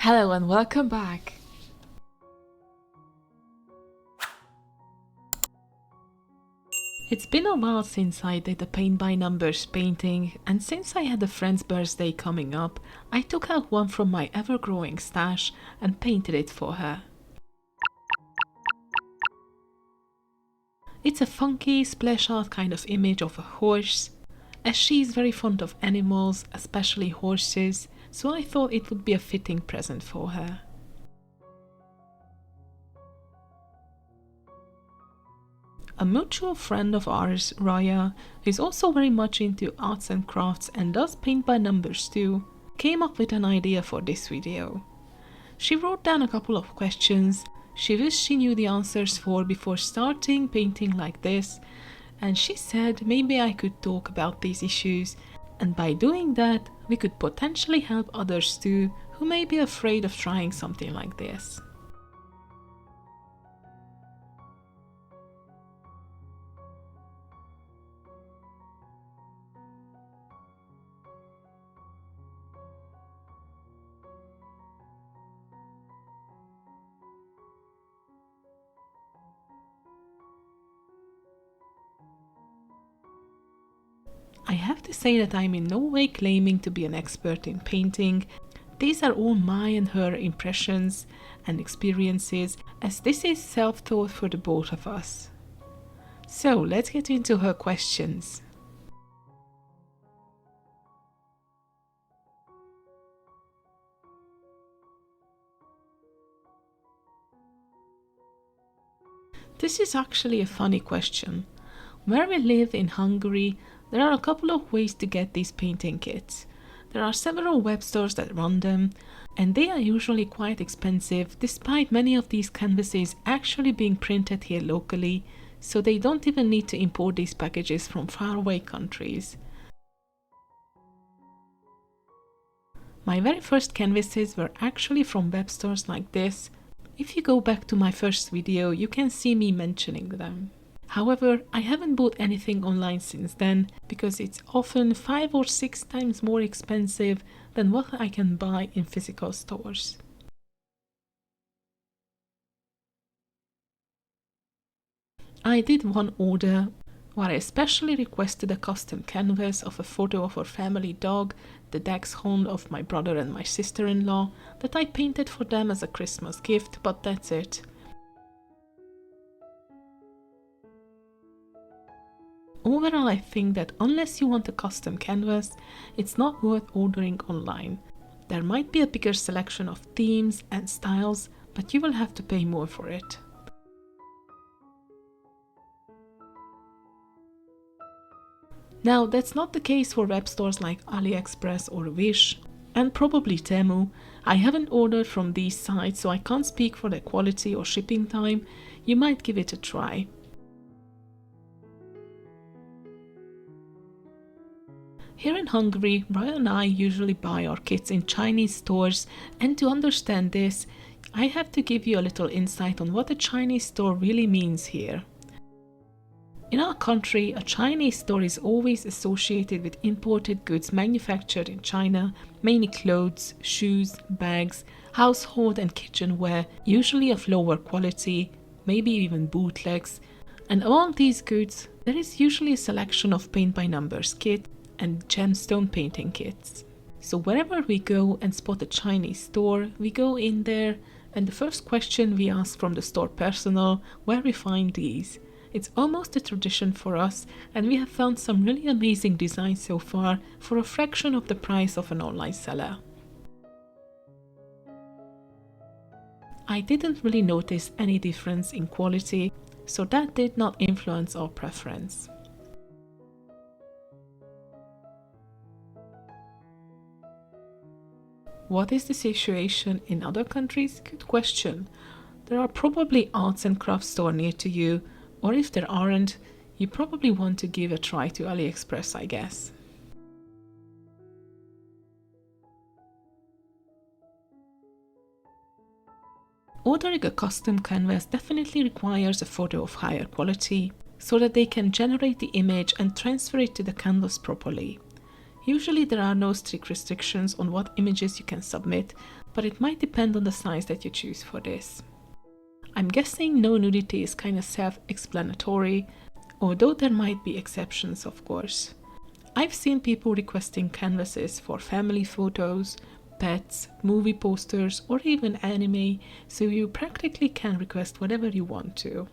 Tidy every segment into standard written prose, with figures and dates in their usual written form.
Hello and welcome back. It's been a while since I did a paint by numbers painting, and since I had a friend's birthday coming up, I took out one from my ever-growing stash and painted it for her. It's a funky splash art kind of image of a horse, as she's very fond of animals, especially horses, so I thought it would be a fitting present for her. A mutual friend of ours, Raya, who is also very much into arts and crafts and does paint by numbers too, came up with an idea for this video. She wrote down a couple of questions she wished she knew the answers for before starting painting like this, and she said maybe I could talk about these issues, and by doing that we could potentially help others too who may be afraid of trying something like this. I have to say that I'm in no way claiming to be an expert in painting. These are all my and her impressions and experiences, as this is self-taught for the both of us. So let's get into her questions. This is actually a funny question. Where we live in Hungary, there are a couple of ways to get these painting kits. There are several web stores that run them, and they are usually quite expensive despite many of these canvases actually being printed here locally, so they don't even need to import these packages from faraway countries. My very first canvases were actually from web stores like this. If you go back to my first video, you can see me mentioning them. However, I haven't bought anything online since then because it's often 5 or 6 times more expensive than what I can buy in physical stores. I did one order where I especially requested a custom canvas of a photo of our family dog, the dachshund of my brother and my sister-in-law, that I painted for them as a Christmas gift, but that's it. Overall, I think that unless you want a custom canvas, it's not worth ordering online. There might be a bigger selection of themes and styles, but you will have to pay more for it. Now, that's not the case for web stores like AliExpress or Wish, and probably Temu. I haven't ordered from these sites, so I can't speak for their quality or shipping time. You might give it a try. Here in Hungary, Raya and I usually buy our kits in Chinese stores, and to understand this, I have to give you a little insight on what a Chinese store really means here. In our country, a Chinese store is always associated with imported goods manufactured in China, mainly clothes, shoes, bags, household and kitchenware, usually of lower quality, maybe even bootlegs. And among these goods, there is usually a selection of paint by numbers kits and gemstone painting kits. So wherever we go and spot a Chinese store, we go in there, and the first question we ask from the store personnel where we find these. It's almost a tradition for us, and we have found some really amazing designs so far for a fraction of the price of an online seller. I didn't really notice any difference in quality, so that did not influence our preference. What is the situation in other countries? Good question. There are probably arts and crafts stores near to you, or if there aren't, you probably want to give a try to AliExpress, I guess. Ordering a custom canvas definitely requires a photo of higher quality, so that they can generate the image and transfer it to the canvas properly. Usually there are no strict restrictions on what images you can submit, but it might depend on the size that you choose for this. I'm guessing no nudity is kind of self-explanatory, although there might be exceptions, of course. I've seen people requesting canvases for family photos, pets, movie posters, or even anime, so you practically can request whatever you want to.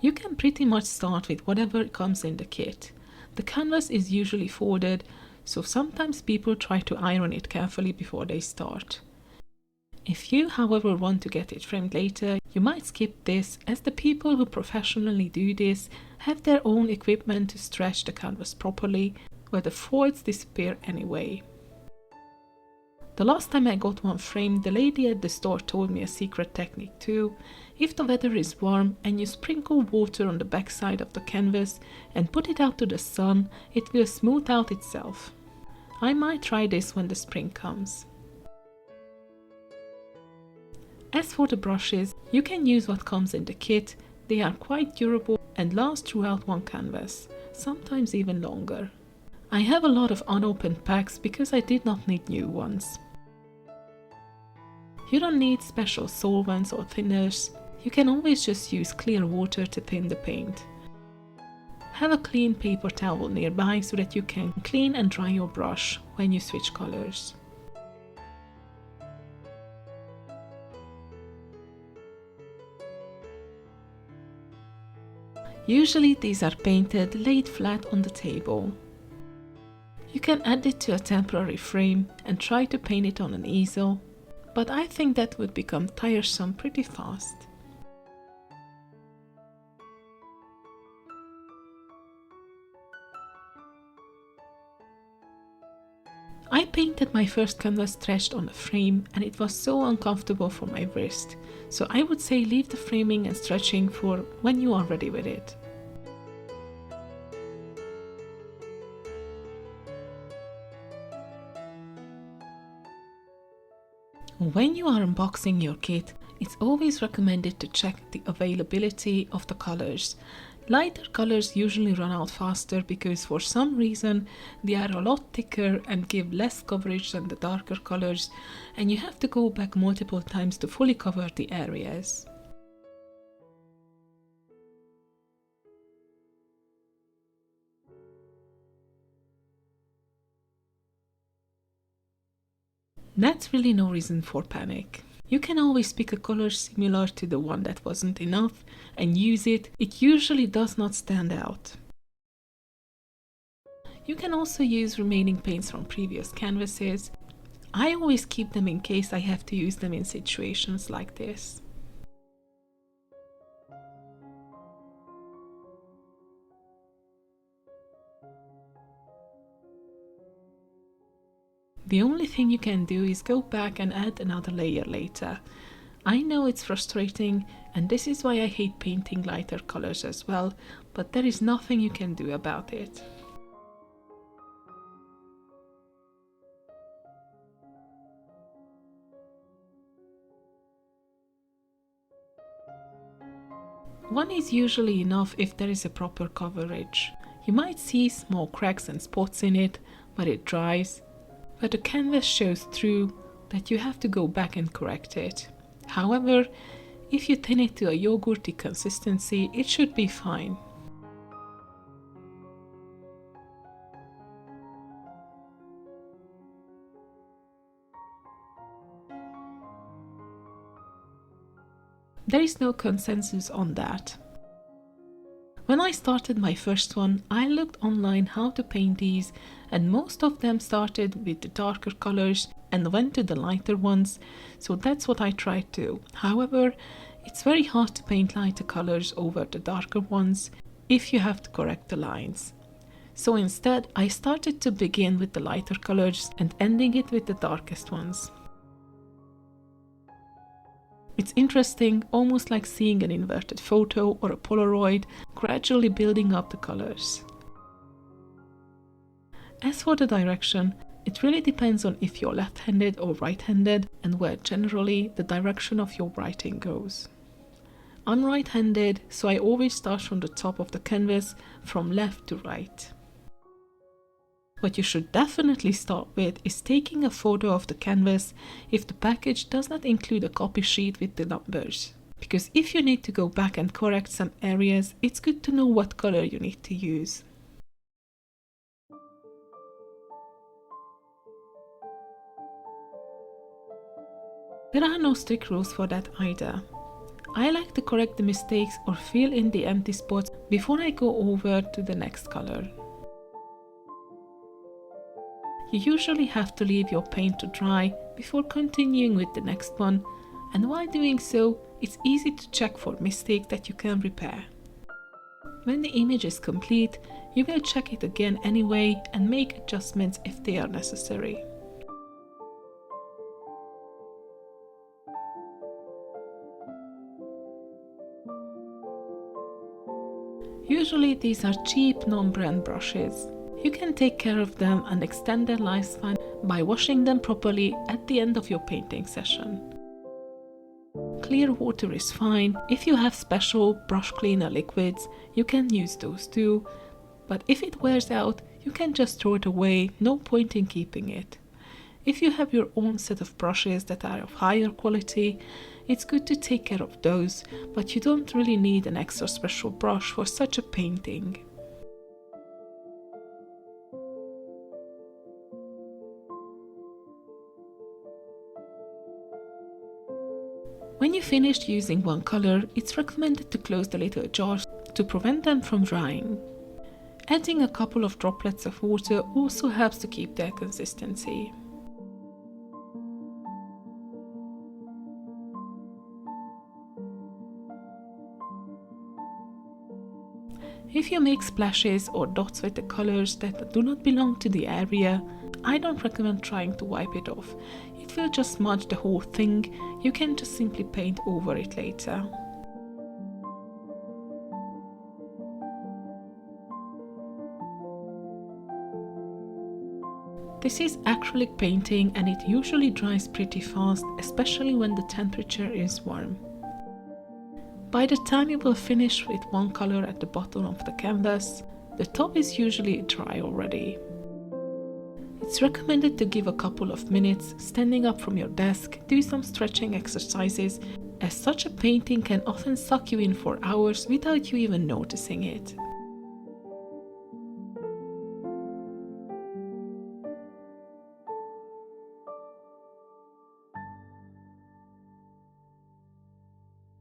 You can pretty much start with whatever comes in the kit. The canvas is usually folded, so sometimes people try to iron it carefully before they start. If you, however, want to get it framed later, you might skip this, as the people who professionally do this have their own equipment to stretch the canvas properly, where the folds disappear anyway. The last time I got one framed, the lady at the store told me a secret technique too. If the weather is warm and you sprinkle water on the backside of the canvas and put it out to the sun, it will smooth out itself. I might try this when the spring comes. As for the brushes, you can use what comes in the kit. They are quite durable and last throughout one canvas, sometimes even longer. I have a lot of unopened packs because I did not need new ones. You don't need special solvents or thinners. You can always just use clear water to thin the paint. Have a clean paper towel nearby so that you can clean and dry your brush when you switch colors. Usually these are painted laid flat on the table. You can add it to a temporary frame and try to paint it on an easel, but I think that would become tiresome pretty fast. I painted my first canvas stretched on a frame and it was so uncomfortable for my wrist, so I would say leave the framing and stretching for when you are ready with it. When you are unboxing your kit, it's always recommended to check the availability of the colors. Lighter colors usually run out faster because for some reason they are a lot thicker and give less coverage than the darker colors, and you have to go back multiple times to fully cover the areas. That's really no reason for panic. You can always pick a color similar to the one that wasn't enough and use it. It usually does not stand out. You can also use remaining paints from previous canvases. I always keep them in case I have to use them in situations like this. The only thing you can do is go back and add another layer later. I know it's frustrating, and this is why I hate painting lighter colors as well, but there is nothing you can do about it. One is usually enough if there is a proper coverage. You might see small cracks and spots in it, but it dries. But the canvas shows through that you have to go back and correct it. However, if you thin it to a yogurty consistency, it should be fine. There is no consensus on that. When I started my first one, I looked online how to paint these, and most of them started with the darker colors and went to the lighter ones, so that's what I tried to. However, it's very hard to paint lighter colors over the darker ones if you have to correct the lines. So instead, I started to begin with the lighter colors and ending it with the darkest ones. It's interesting, almost like seeing an inverted photo or a Polaroid, gradually building up the colors. As for the direction, it really depends on if you're left-handed or right-handed and where generally the direction of your writing goes. I'm right-handed, so I always start from the top of the canvas, from left to right. What you should definitely start with is taking a photo of the canvas if the package does not include a copy sheet with the numbers. Because if you need to go back and correct some areas, it's good to know what color you need to use. There are no strict rules for that either. I like to correct the mistakes or fill in the empty spots before I go over to the next color. You usually have to leave your paint to dry before continuing with the next one, and while doing so, it's easy to check for mistakes that you can repair. When the image is complete, you will check it again anyway and make adjustments if they are necessary. Usually these are cheap non-brand brushes. You can take care of them and extend their lifespan by washing them properly at the end of your painting session. Clear water is fine. If you have special brush cleaner liquids, you can use those too. But if it wears out, you can just throw it away, no point in keeping it. If you have your own set of brushes that are of higher quality, it's good to take care of those, but you don't really need an extra special brush for such a painting. When you finished using one color, it's recommended to close the little jars to prevent them from drying. Adding a couple of droplets of water also helps to keep their consistency. If you make splashes or dots with the colors that do not belong to the area, I don't recommend trying to wipe it off. It will just smudge the whole thing. You can just simply paint over it later. This is acrylic painting and it usually dries pretty fast, especially when the temperature is warm. By the time you will finish with one color at the bottom of the canvas, the top is usually dry already. It's recommended to give a couple of minutes, standing up from your desk, do some stretching exercises, as such a painting can often suck you in for hours without you even noticing it.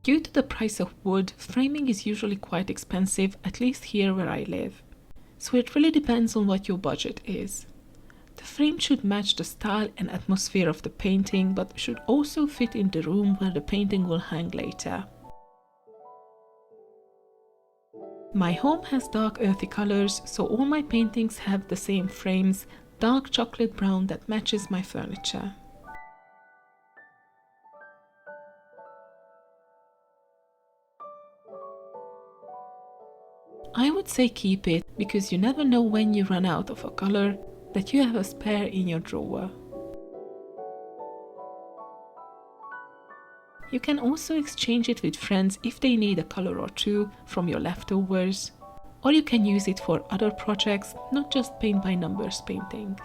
Due to the price of wood, framing is usually quite expensive, at least here where I live. So it really depends on what your budget is. The frame should match the style and atmosphere of the painting, but should also fit in the room where the painting will hang later. My home has dark earthy colors, so all my paintings have the same frames, dark chocolate brown that matches my furniture. I would say keep it, because you never know when you run out of a color that you have a spare in your drawer. You can also exchange it with friends if they need a color or two from your leftovers, or you can use it for other projects, not just paint by numbers paintings.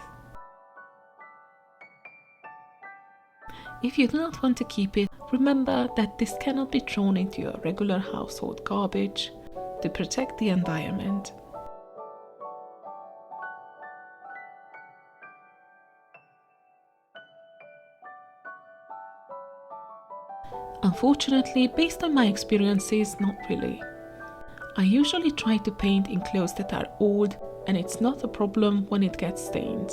If you do not want to keep it, remember that this cannot be thrown into your regular household garbage to protect the environment. Unfortunately, based on my experiences, not really. I usually try to paint in clothes that are old, and it's not a problem when it gets stained.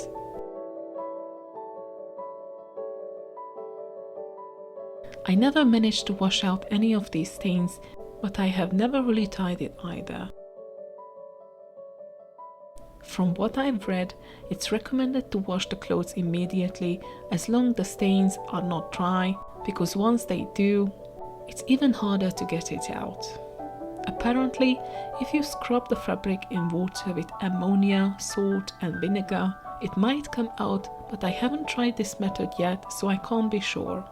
I never managed to wash out any of these stains, but I have never really tried it either. From what I've read, it's recommended to wash the clothes immediately as long as the stains are not dry, because once they do, it's even harder to get it out. Apparently, if you scrub the fabric in water with ammonia, salt and vinegar, it might come out, but I haven't tried this method yet, so I can't be sure.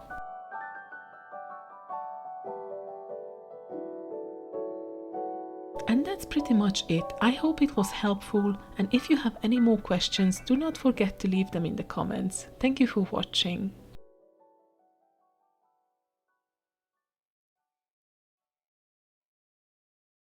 that's pretty much it. I hope it was helpful, and if you have any more questions, do not forget to leave them in the comments. Thank you for watching.